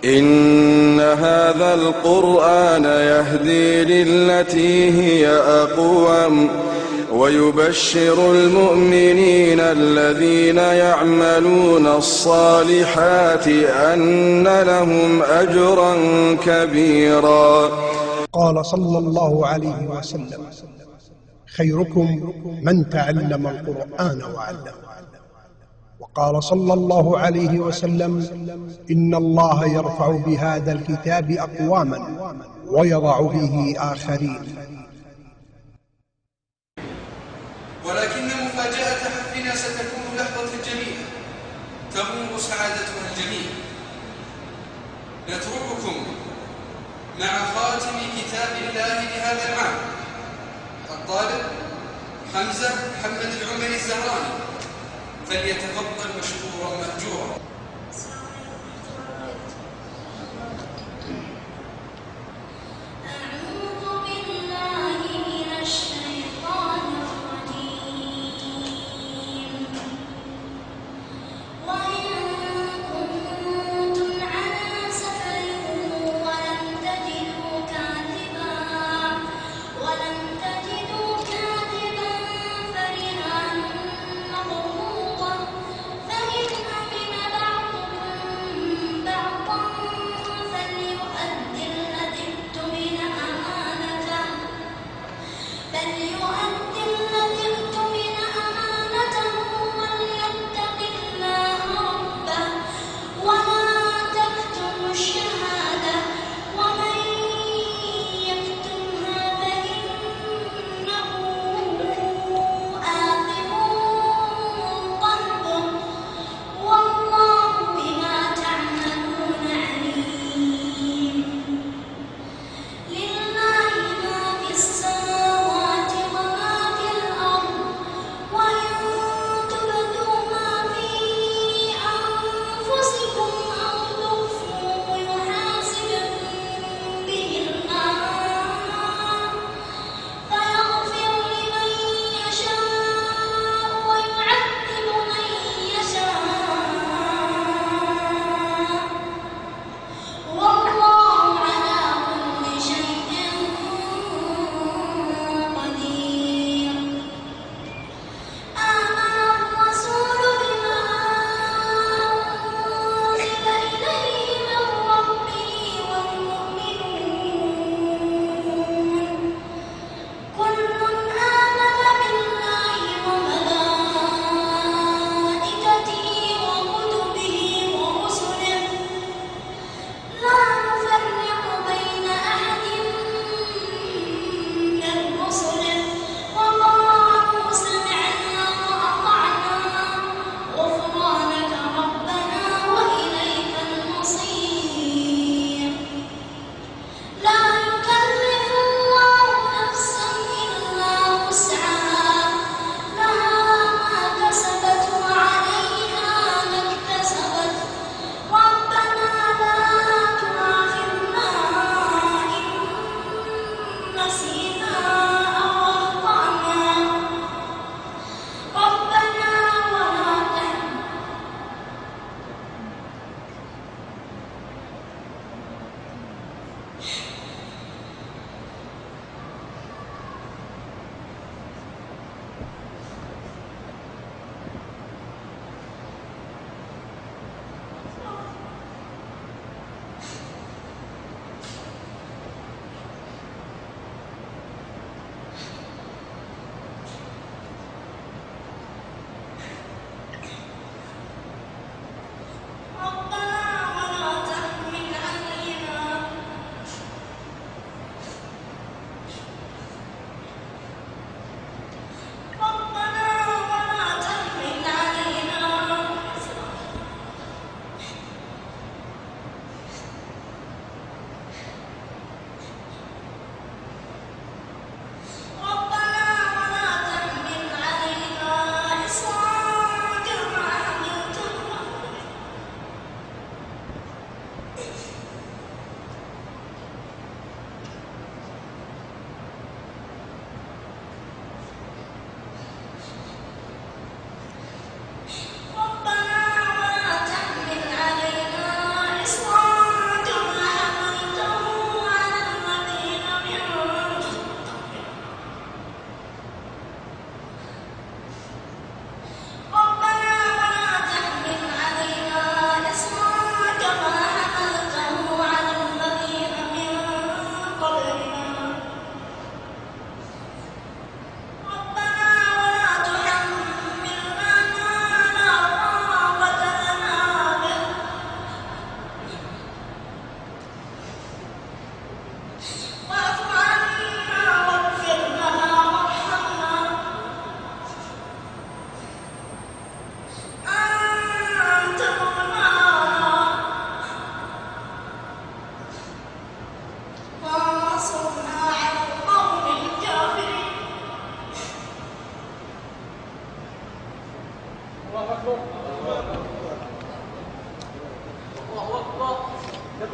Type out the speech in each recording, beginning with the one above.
إن هذا القرآن يهدي للتي هي أقوم ويبشر المؤمنين الذين يعملون الصالحات أن لهم أجرا كبيرا. قال صلى الله عليه وسلم: خيركم من تعلم القرآن وعلمه. وقال صلى الله عليه وسلم: إن الله يرفع بهذا الكتاب أقواما ويضع به آخرين. ولكن مفاجأة حفلنا ستكون لحظة جميلة تغمر سعادتها الجميع. نترككم مع خاتم كتاب الله لهذا العام، الطالب حمزة محمد العمري الزهراني، فليتفضل مشكورا مأجورا.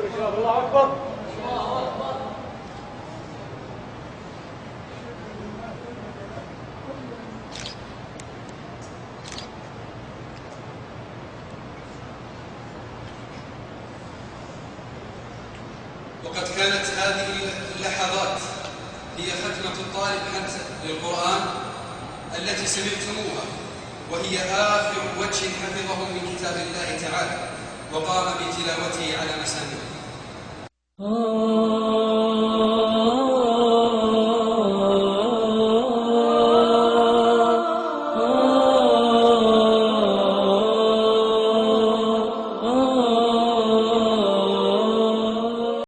الله أكبر. وقد كانت هذه اللحظات هي ختمة الطالب حمزة للقرآن التي سمعتموها، وهي آخر وجه حفظه من كتاب الله تعالى وقام بتلاوته على مسامعه.